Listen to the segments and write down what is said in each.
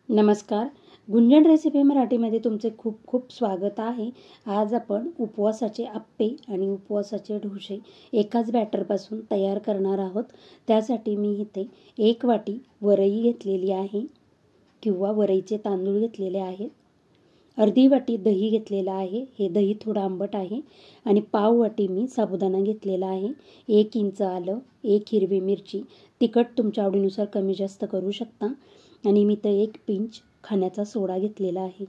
नमस्कार. गुंजन रेसिपी मराठीमध्ये तुमचे खूप खूप स्वागत आहे. आज आपण उपवासाचे आप्पे आणि उपवासाचे ढोसे एकाच बॅटरपासून तयार करणार आहोत. त्यासाठी मी इथे 1 वाटी वरई घेतलेली आहे किंवा वरईचे तांदूळ घेतलेले आहेत. अर्धी वाटी दही घेतलेला आहे. हे दही थोडं आंबट आहे. आणि पाव वाटी मी साबुदाणा घेतलेला आहे. 1 इंच आलं, 1 हिरवी मिरची, तिखट तुमच्या आवडीनुसार कमी जास्त करू शकता. आणि मी तर 1 पिंच खाण्याचा सोडा घेतलेला आहे.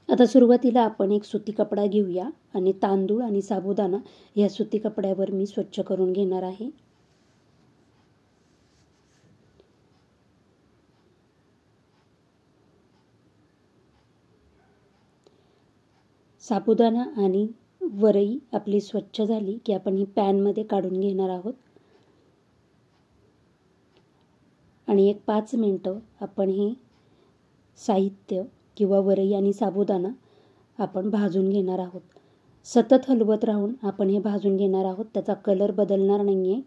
आता सुरुवातीला आपण एक सुती कपडा घेऊया आणि तांदूळ आणि साबुदाणा या सुती कपड्यावर मी स्वच्छ करून घेणार आहे. साबुदाणा आणि वरई आपली स्वच्छ झाली की आपण ही पॅनमध्ये काढून घेणार आहोत. आणि एक 5 मिनिटं आपण हे साहित्य किंवा वरई आणि साबुदाणा आपण भाजून घेणार आहोत. सतत हलवत राहून आपण हे भाजून घेणार आहोत. त्याचा कलर बदलणार नाही आहे.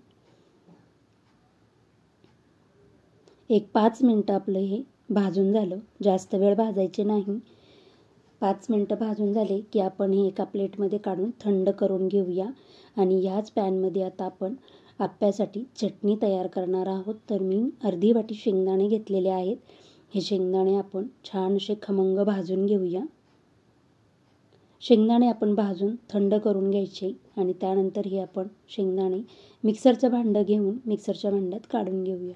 एक 5 मिनिटं आपलं हे भाजून झालं. जास्त वेळ भाजायचे नाही. 5 मिनिटं भाजून झाले की आपण हे एका प्लेटमध्ये काढून थंड करून घेऊया. आणि ह्याच पॅनमध्ये आता आपण आप्प्यासाठी चटणी तयार करणार आहोत. तर मी अर्धी वाटी शेंगदाणे घेतलेले आहेत. हे शेंगदाणे आपण छान असे खमंग भाजून घेऊया. शेंगदाणे आपण भाजून थंड करून घ्यायचे आणि त्यानंतर हे आपण शेंगदाणे मिक्सरचं भांडं घेऊन मिक्सरच्या भांड्यात काढून घेऊया.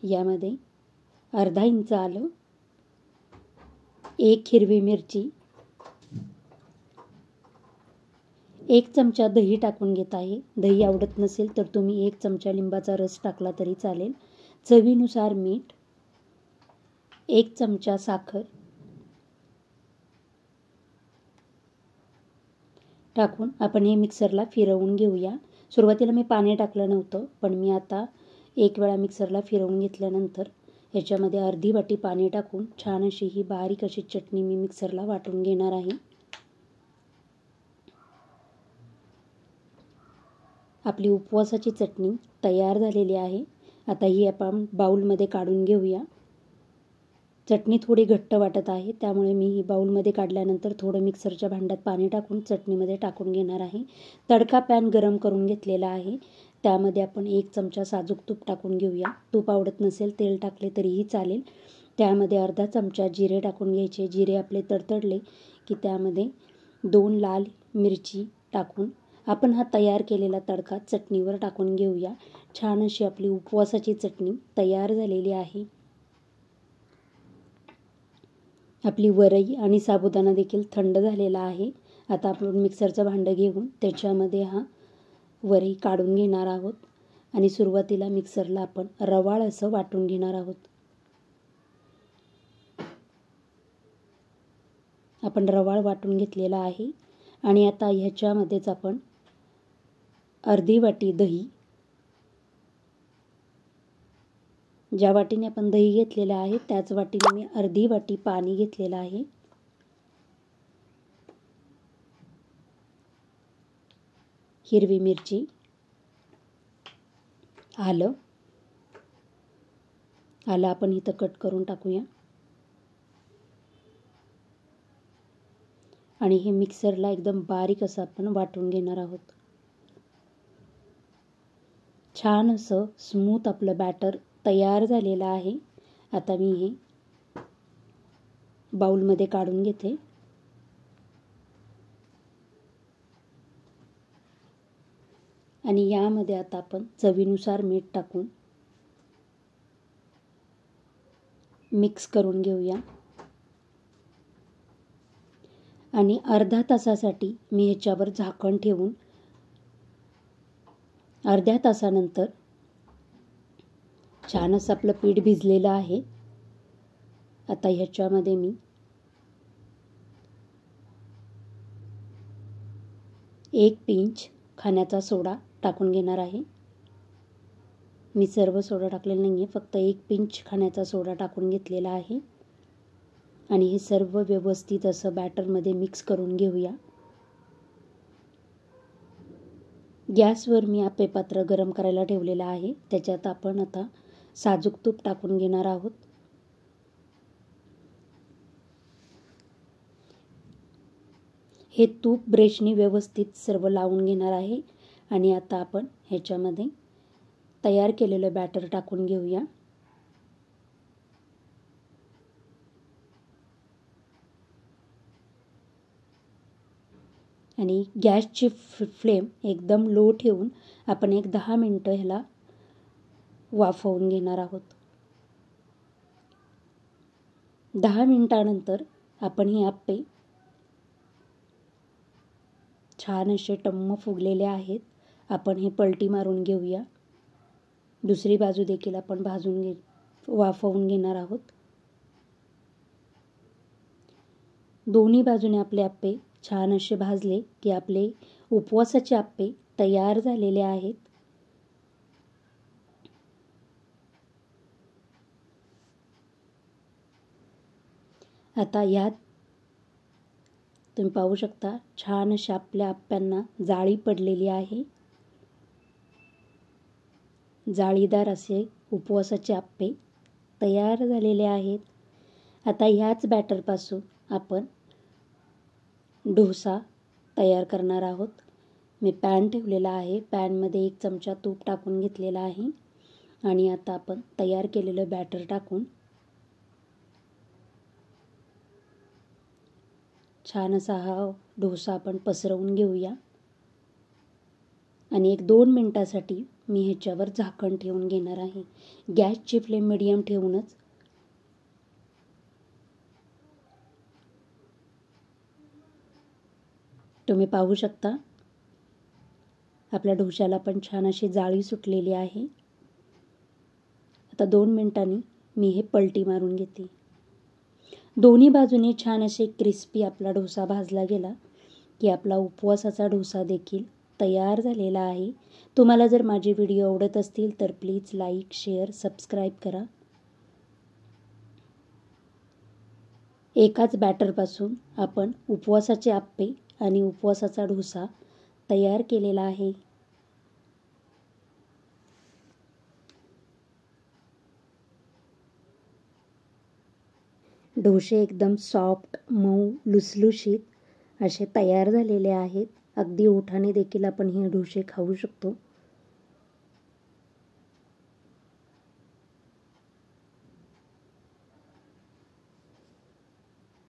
यामध्ये अर्धा इंच आलं, 1 हिरवी मिरची, 1 चमचा दही टाकून घेत आहे. दही आवडत नसेल तर तुम्ही 1 चमचा लिंबाचा रस टाकला तरी चालेल. चवीनुसार मीठ, 1 चमचा साखर टाकून आपण हे मिक्सरला फिरवून घेऊया. सुरुवातीला मी पाणी टाकलं नव्हतं, पण मी आता 1 वेळा मिक्सरला फिरवून घेतल्यानंतर ह्याच्यामध्ये अर्धी वाटी पाणी टाकून छान अशी ही बारीक अशी चटणी मी मिक्सरला वाटून घेणार आहे. आपली उपवासाची चटणी तयार झालेली आहे. आता ही आपण बाउलमध्ये काढून घेऊया. चटणी थोडी घट्ट वाटत आहे, त्यामुळे मी ही बाउलमध्ये काढल्यानंतर थोडं मिक्सरच्या भांड्यात पाणी टाकून चटणीमध्ये टाकून घेणार आहे. तडका पॅन गरम करून घेतलेला आहे. त्यामध्ये आपण 1 चमचा साजूक तूप टाकून घेऊया. तूप आवडत नसेल तेल टाकले तरीही चालेल. त्यामध्ये अर्धा चमचा जिरे टाकून घ्यायचे. जिरे आपले तडतडले की त्यामध्ये 2 लाल मिरची टाकून आपण हा तयार केलेला तडका चटणीवर टाकून घेऊया. छान अशी आपली उपवासाची चटणी तयार झालेली आहे. आपली वरई आणि साबुदाणा देखील थंड झालेला आहे. आता आपण मिक्सरचं भांडं घेऊन त्याच्यामध्ये हा वरई काढून घेणार आहोत. आणि सुरुवातीला मिक्सरला आपण रवाळ असं वाटून घेणार आहोत. आपण रवाळ वाटून घेतलेला आहे. आणि आता ह्याच्यामध्येच आपण अर्धी वाटी दही, ज्या वाटीने आपण दही घेतलेलं आहे त्याच वाटीने मी अर्धी वाटी पाणी घेतलेलं आहे. हिरवी मिरची, आलं आपण इथं कट करून टाकूया. आणि हे मिक्सरला एकदम बारीक असं आपण वाटून घेणार आहोत. छान असं स्मूथ आपलं बॅटर तयार झालेलं आहे. आता मी हे बाउलमध्ये काढून घेते. आणि यामध्ये आता आपण चवीनुसार मीठ टाकून मिक्स करून घेऊया. आणि अर्धा तासासाठी मी ह्याच्यावर झाकण ठेवून अर्ध्या तासानंतर छान असं आपलं पीठ भिजलेलं आहे. आता ह्याच्यामध्ये मी 1 पिंच खाण्याचा सोडा टाकून घेणार आहे. मी सर्व सोडा टाकलेला नाही आहे, फक्त 1 पिंच खाण्याचा सोडा टाकून घेतलेला आहे. आणि हे सर्व व्यवस्थित असं बॅटरमध्ये मिक्स करून घेऊया. गॅसवर मी आप्पे पात्र गरम करायला ठेवलेलं आहे. त्याच्यात आपण आता साजूक तूप टाकून घेणार आहोत. हे तूप ब्रशनी व्यवस्थित सर्व लावून घेणार आहे. आणि आता आपण ह्याच्यामध्ये तयार केलेलं बॅटर टाकून घेऊया. आणि गॅसची फ्लेम एकदम लो ठेवून आपण एक 10 मिनिटं ह्याला वाफवून घेणार आहोत. 10 मिनिटानंतर आपण हे आप्पे छान असे टम्म फुगलेले आहेत. आपण हे पलटी मारून घेऊया. दुसरी बाजू देखील आपण वाफवून घेणार आहोत. दोन्ही बाजूने आपले आप्पे छान असे भाजले की आपले उपवासाचे आप्पे तयार झालेले आहेत. आता यात तुम्ही पाहू शकता छान अशा आपल्या आप्प्यांना जाळी पडलेली आहे. जाळीदार असे उपवासाचे आप्पे तयार झालेले आहेत. आता ह्याच बॅटरपासून आपण डोसा तयार करणार आहोत. मी पॅन ठेवलेला आहे. पॅनमध्ये 1 चमचा तूप टाकून घेतलेला आहे. आणि आता आपण तयार केलेलं बॅटर टाकून छान असा हा डोसा आपण पसरवून घेऊया. आणि 1-2 मिनिटासाठी मी ह्याच्यावर झाकण ठेवून घेणार आहे. गॅसची फ्लेम मीडियम ठेवूनच. तुम्ही पाहू शकता आपल्या डोशाला पण छान अशी जाळी सुटलेली आहे. आता 2 मिनिटांनी मी हे पलटी मारून घेते. दोन्ही बाजूने छान असे क्रिस्पी आपला डोसा भाजला गेला की आपला उपवासाचा डोसा देखील तयार झालेला आहे. तुम्हाला जर माझे व्हिडिओ आवडत असतील तर प्लीज लाईक, शेअर, सबस्क्राईब करा. एकाच बॅटरपासून आपण उपवासाचे आप्पे आणि उपवासाचा डोसा तयार केलेला आहे. डोसे एकदम सॉफ्ट, मऊ, लुसलुशीत असे तयार झालेले आहेत. अगदी ओठाने देखील आपण हे डोसे खाऊ शकतो.